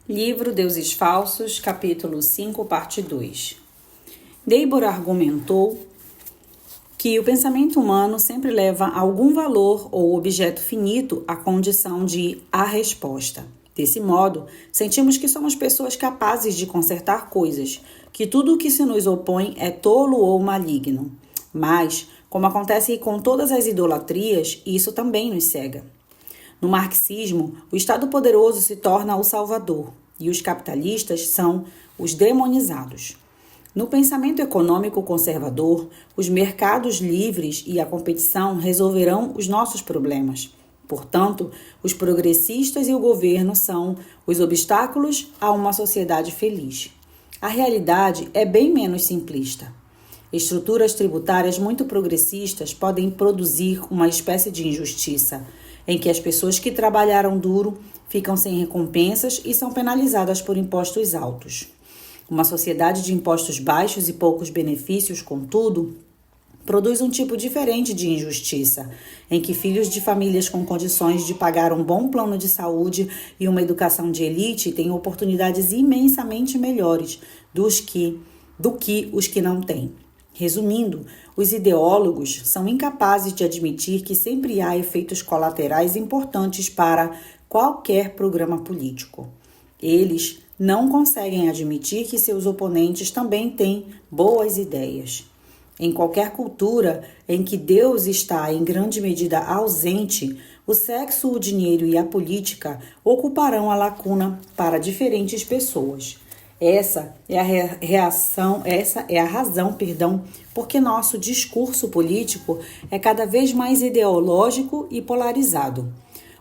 Livro Deuses Falsos, capítulo 5, parte 2. Niebuhr argumentou que o pensamento humano sempre leva algum valor ou objeto finito à condição de a resposta. Desse modo, sentimos que somos pessoas capazes de consertar coisas, que tudo o que se nos opõe é tolo ou maligno. Mas, como acontece com todas as idolatrias, isso também nos cega. No marxismo, o Estado poderoso se torna o salvador e os capitalistas são os demonizados. No pensamento econômico conservador, os mercados livres e a competição resolverão os nossos problemas. Portanto, os progressistas e o governo são os obstáculos a uma sociedade feliz. A realidade é bem menos simplista. Estruturas tributárias muito progressistas podem produzir uma espécie de injustiça, em que as pessoas que trabalharam duro ficam sem recompensas e são penalizadas por impostos altos. Uma sociedade de impostos baixos e poucos benefícios, contudo, produz um tipo diferente de injustiça, em que filhos de famílias com condições de pagar um bom plano de saúde e uma educação de elite têm oportunidades imensamente melhores do que os que não têm. Resumindo, os ideólogos são incapazes de admitir que sempre há efeitos colaterais importantes para qualquer programa político. Eles não conseguem admitir que seus oponentes também têm boas ideias. Em qualquer cultura em que Deus está em grande medida ausente, o sexo, o dinheiro e a política ocuparão a lacuna para diferentes pessoas. Essa é a razão, porque nosso discurso político é cada vez mais ideológico e polarizado.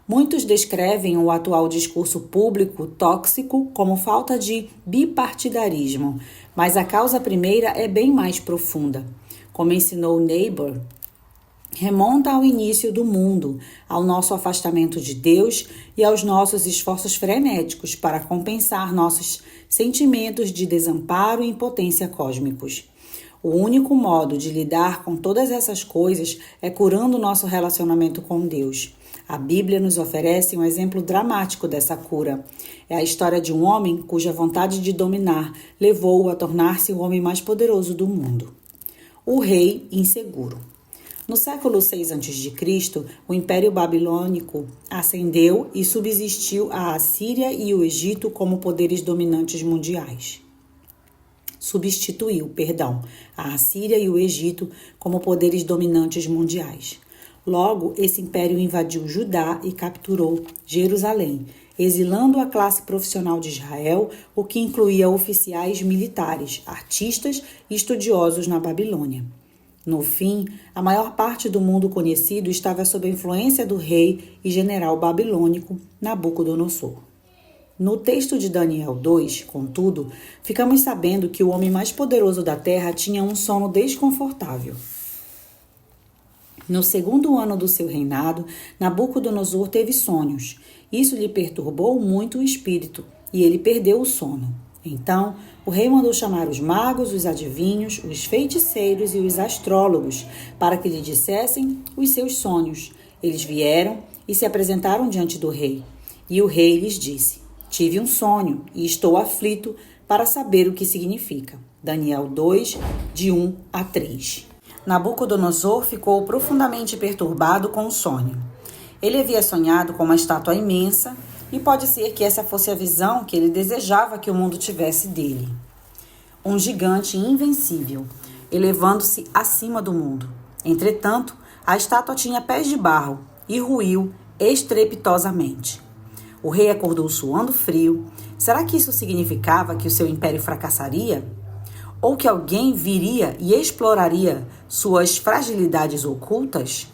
Muitos descrevem o atual discurso público tóxico como falta de bipartidarismo, mas a causa primeira é bem mais profunda. Como ensinou Niebuhr, remonta ao início do mundo, ao nosso afastamento de Deus e aos nossos esforços frenéticos para compensar nossos sentimentos de desamparo e impotência cósmicos. O único modo de lidar com todas essas coisas é curando nosso relacionamento com Deus. A Bíblia nos oferece um exemplo dramático dessa cura. É a história de um homem cuja vontade de dominar levou-o a tornar-se o homem mais poderoso do mundo. O rei inseguro. No século 6 a.C., o Império Babilônico ascendeu e subsistiu a Assíria e o Egito como poderes dominantes mundiais. Substituiu a Assíria e o Egito como poderes dominantes mundiais. Logo, esse império invadiu Judá e capturou Jerusalém, exilando a classe profissional de Israel, o que incluía oficiais militares, artistas e estudiosos na Babilônia. No fim, a maior parte do mundo conhecido estava sob a influência do rei e general babilônico Nabucodonosor. No texto de Daniel 2, contudo, ficamos sabendo que o homem mais poderoso da terra tinha um sono desconfortável. No segundo ano do seu reinado, Nabucodonosor teve sonhos. Isso lhe perturbou muito o espírito e ele perdeu o sono. Então, o rei mandou chamar os magos, os adivinhos, os feiticeiros e os astrólogos para que lhe dissessem os seus sonhos. Eles vieram e se apresentaram diante do rei. E o rei lhes disse: "Tive um sonho e estou aflito para saber o que significa." Daniel 2, de 1 a 3. Nabucodonosor ficou profundamente perturbado com o sonho. Ele havia sonhado com uma estátua imensa e pode ser que essa fosse a visão que ele desejava que o mundo tivesse dele. Um gigante invencível, elevando-se acima do mundo. Entretanto, a estátua tinha pés de barro e ruiu estrepitosamente. O rei acordou suando frio. Será que isso significava que o seu império fracassaria? Ou que alguém viria e exploraria suas fragilidades ocultas?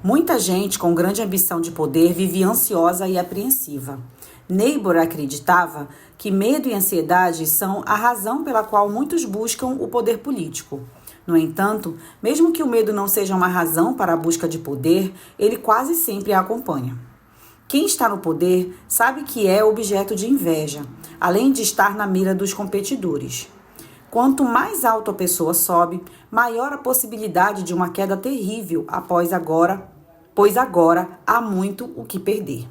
Muita gente com grande ambição de poder vivia ansiosa e apreensiva. Niebuhr acreditava que medo e ansiedade são a razão pela qual muitos buscam o poder político. No entanto, mesmo que o medo não seja uma razão para a busca de poder, ele quase sempre a acompanha. Quem está no poder sabe que é objeto de inveja, além de estar na mira dos competidores. Quanto mais alto a pessoa sobe, maior a possibilidade de uma queda terrível pois agora há muito o que perder.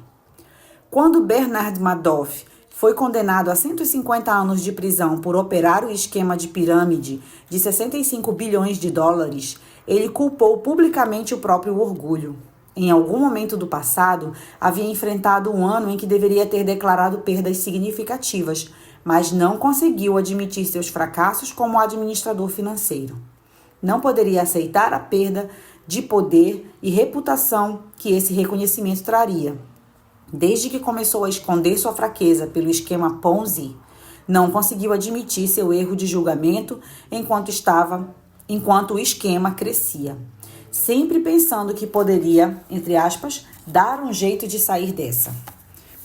Quando Bernard Madoff foi condenado a 150 anos de prisão por operar o esquema de pirâmide de 65 bilhões de dólares, ele culpou publicamente o próprio orgulho. Em algum momento do passado, havia enfrentado um ano em que deveria ter declarado perdas significativas, mas não conseguiu admitir seus fracassos como administrador financeiro. Não poderia aceitar a perda de poder e reputação que esse reconhecimento traria. Desde que começou a esconder sua fraqueza pelo esquema Ponzi, não conseguiu admitir seu erro de julgamento enquanto o esquema crescia, sempre pensando que poderia, entre aspas, dar um jeito de sair dessa.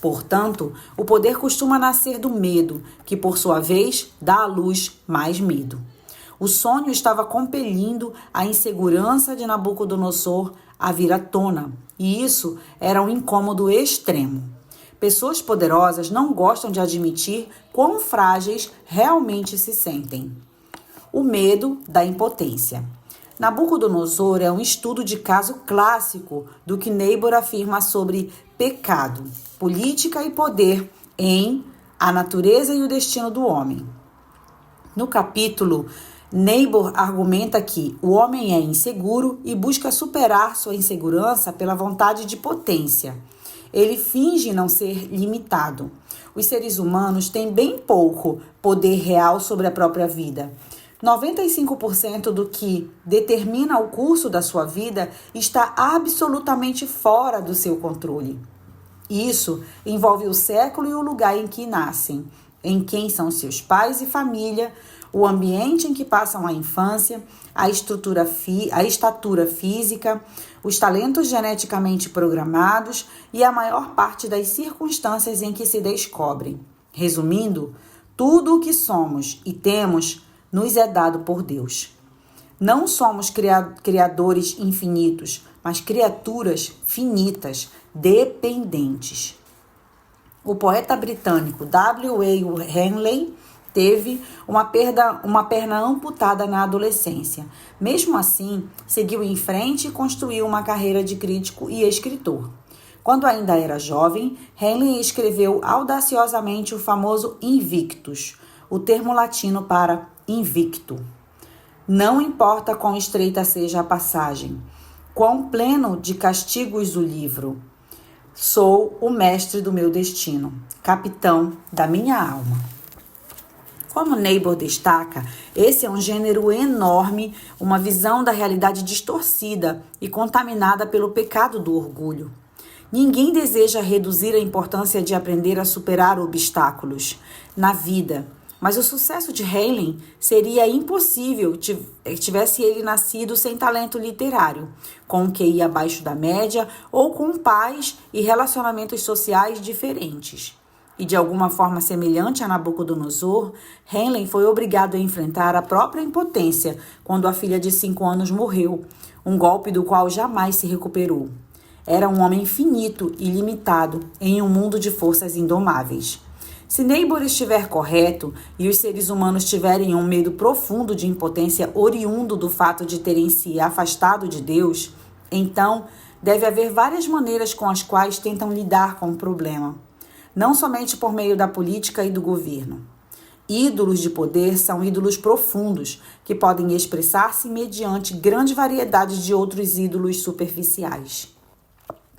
Portanto, o poder costuma nascer do medo, que por sua vez dá à luz mais medo. O sonho estava compelindo a insegurança de Nabucodonosor a vir à tona, e isso era um incômodo extremo. Pessoas poderosas não gostam de admitir quão frágeis realmente se sentem. O medo da impotência. Nabucodonosor é um estudo de caso clássico do que Niebuhr afirma sobre pecado, política e poder em A Natureza e o Destino do Homem. No capítulo, Niebuhr argumenta que o homem é inseguro e busca superar sua insegurança pela vontade de potência. Ele finge não ser limitado. Os seres humanos têm bem pouco poder real sobre a própria vida. 95% do que determina o curso da sua vida está absolutamente fora do seu controle. Isso envolve o século e o lugar em que nascem, em quem são seus pais e família, o ambiente em que passam a infância, a estatura física, os talentos geneticamente programados e a maior parte das circunstâncias em que se descobrem. Resumindo, tudo o que somos e temos nos é dado por Deus. Não somos criadores infinitos, mas criaturas finitas, dependentes. O poeta britânico W.A. Henley teve uma perna amputada na adolescência. Mesmo assim, seguiu em frente e construiu uma carreira de crítico e escritor. Quando ainda era jovem, Henley escreveu audaciosamente o famoso Invictus, o termo latino para invicto. Não importa quão estreita seja a passagem, quão pleno de castigos o livro, sou o mestre do meu destino, capitão da minha alma. Como Niebuhr destaca, esse é um gênero enorme, uma visão da realidade distorcida e contaminada pelo pecado do orgulho. Ninguém deseja reduzir a importância de aprender a superar obstáculos na vida, mas o sucesso de Henley seria impossível tivesse ele nascido sem talento literário, com um QI abaixo da média ou com pais e relacionamentos sociais diferentes. E de alguma forma semelhante a Nabucodonosor, Henley foi obrigado a enfrentar a própria impotência quando a filha de 5 anos morreu, um golpe do qual jamais se recuperou. Era um homem finito e limitado em um mundo de forças indomáveis. Se Niebuhr estiver correto e os seres humanos tiverem um medo profundo de impotência oriundo do fato de terem se afastado de Deus, então deve haver várias maneiras com as quais tentam lidar com o problema. Não somente por meio da política e do governo. Ídolos de poder são ídolos profundos, que podem expressar-se mediante grande variedade de outros ídolos superficiais.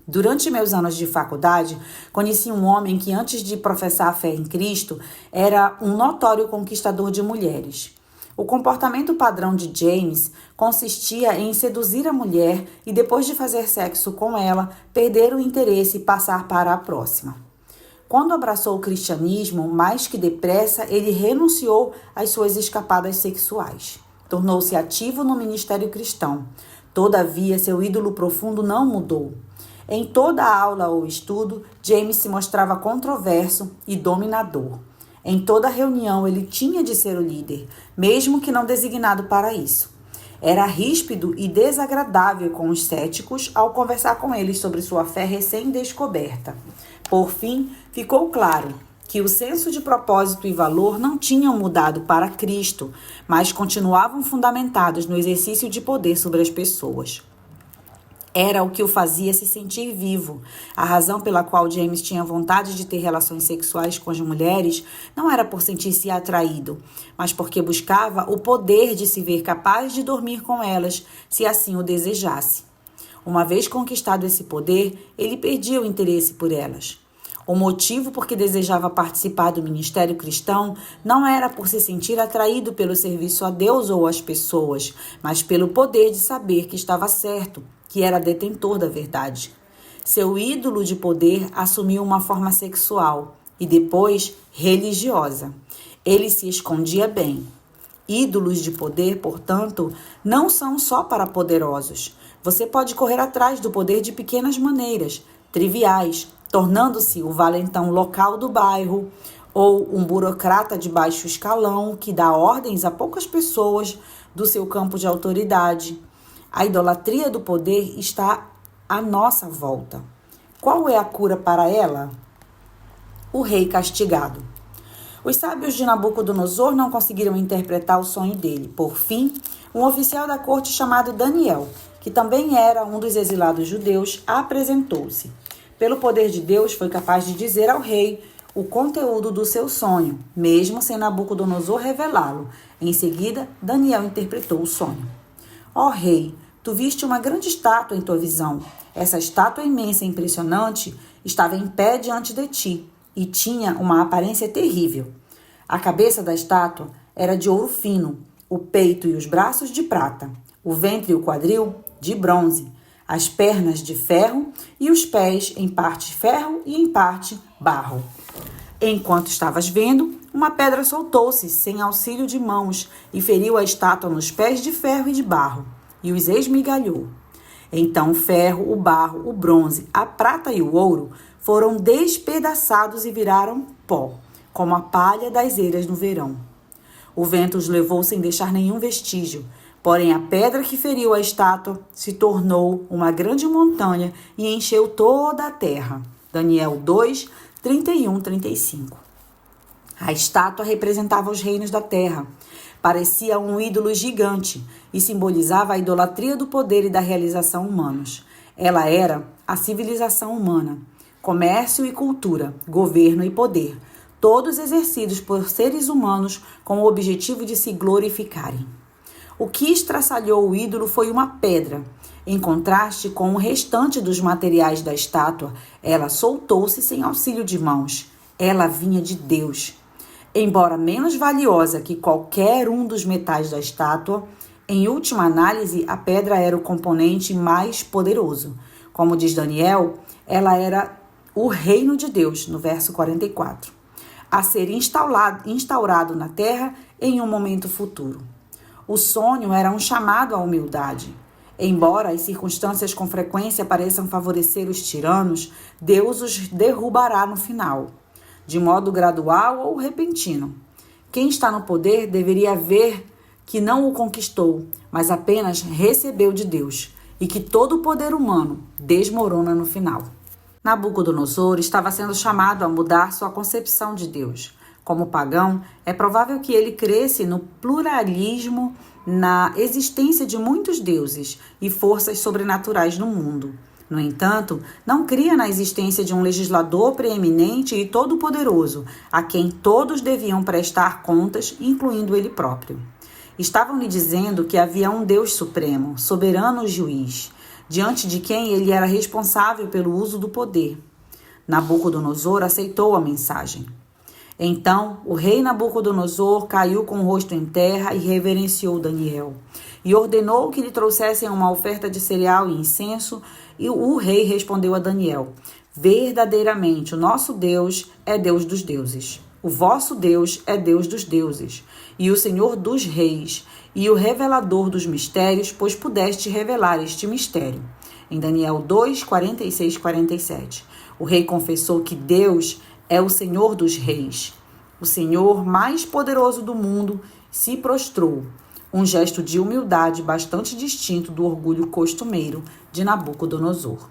Durante meus anos de faculdade, conheci um homem que, antes de professar a fé em Cristo, era um notório conquistador de mulheres. O comportamento padrão de James consistia em seduzir a mulher e, depois de fazer sexo com ela, perder o interesse e passar para a próxima. Quando abraçou o cristianismo, mais que depressa, ele renunciou às suas escapadas sexuais. Tornou-se ativo no ministério cristão. Todavia, seu ídolo profundo não mudou. Em toda aula ou estudo, James se mostrava controverso e dominador. Em toda reunião, ele tinha de ser o líder, mesmo que não designado para isso. Era ríspido e desagradável com os céticos ao conversar com eles sobre sua fé recém-descoberta. Por fim, ficou claro que o senso de propósito e valor não tinham mudado para Cristo, mas continuavam fundamentados no exercício de poder sobre as pessoas. Era o que o fazia se sentir vivo. A razão pela qual James tinha vontade de ter relações sexuais com as mulheres não era por sentir-se atraído, mas porque buscava o poder de se ver capaz de dormir com elas, se assim o desejasse. Uma vez conquistado esse poder, ele perdia o interesse por elas. O motivo por que desejava participar do ministério cristão não era por se sentir atraído pelo serviço a Deus ou às pessoas, mas pelo poder de saber que estava certo, que era detentor da verdade. Seu ídolo de poder assumiu uma forma sexual e depois religiosa. Ele se escondia bem. Ídolos de poder, portanto, não são só para poderosos. Você pode correr atrás do poder de pequenas maneiras, triviais, tornando-se o valentão local do bairro ou um burocrata de baixo escalão que dá ordens a poucas pessoas do seu campo de autoridade. A idolatria do poder está à nossa volta. Qual é a cura para ela? O rei castigado. Os sábios de Nabucodonosor não conseguiram interpretar o sonho dele. Por fim, um oficial da corte chamado Daniel, que também era um dos exilados judeus, apresentou-se. Pelo poder de Deus, foi capaz de dizer ao rei o conteúdo do seu sonho, mesmo sem Nabucodonosor revelá-lo. Em seguida, Daniel interpretou o sonho. Ó rei, tu viste uma grande estátua em tua visão. Essa estátua imensa e impressionante estava em pé diante de ti e tinha uma aparência terrível. A cabeça da estátua era de ouro fino, o peito e os braços de prata, o ventre e o quadril de bronze, as pernas de ferro e os pés em parte ferro e em parte barro. Enquanto estavas vendo, uma pedra soltou-se sem auxílio de mãos e feriu a estátua nos pés de ferro e de barro, e os esmigalhou. Então o ferro, o barro, o bronze, a prata e o ouro foram despedaçados e viraram pó, como a palha das eiras no verão. O vento os levou sem deixar nenhum vestígio, porém a pedra que feriu a estátua se tornou uma grande montanha e encheu toda a terra. Daniel 2, 31, 35. A estátua representava os reinos da terra. Parecia um ídolo gigante e simbolizava a idolatria do poder e da realização humanos. Ela era a civilização humana, comércio e cultura, governo e poder, todos exercidos por seres humanos com o objetivo de se glorificarem. O que estraçalhou o ídolo foi uma pedra. Em contraste com o restante dos materiais da estátua, ela soltou-se sem auxílio de mãos. Ela vinha de Deus. Embora menos valiosa que qualquer um dos metais da estátua, em última análise, a pedra era o componente mais poderoso. Como diz Daniel, ela era o reino de Deus, no verso 44, a ser instaurado na terra em um momento futuro. O sonho era um chamado à humildade. Embora as circunstâncias com frequência pareçam favorecer os tiranos, Deus os derrubará no final, de modo gradual ou repentino. Quem está no poder deveria ver que não o conquistou, mas apenas recebeu de Deus, e que todo o poder humano desmorona no final. Nabucodonosor estava sendo chamado a mudar sua concepção de Deus. Como pagão, é provável que ele cresce no pluralismo, na existência de muitos deuses e forças sobrenaturais no mundo. No entanto, não cria na existência de um legislador preeminente e todo-poderoso, a quem todos deviam prestar contas, incluindo ele próprio. Estavam lhe dizendo que havia um Deus supremo, soberano juiz, diante de quem ele era responsável pelo uso do poder. Nabucodonosor aceitou a mensagem. Então, o rei Nabucodonosor caiu com o rosto em terra e reverenciou Daniel, e ordenou que lhe trouxessem uma oferta de cereal e incenso, e o rei respondeu a Daniel: verdadeiramente, o nosso Deus é Deus dos deuses. O vosso Deus é Deus dos deuses, e o Senhor dos reis, e o revelador dos mistérios, pois pudeste revelar este mistério. Em Daniel 2, 46, 47. O rei confessou que Deus é o Senhor dos reis. O Senhor mais poderoso do mundo se prostrou, um gesto de humildade bastante distinto do orgulho costumeiro de Nabucodonosor.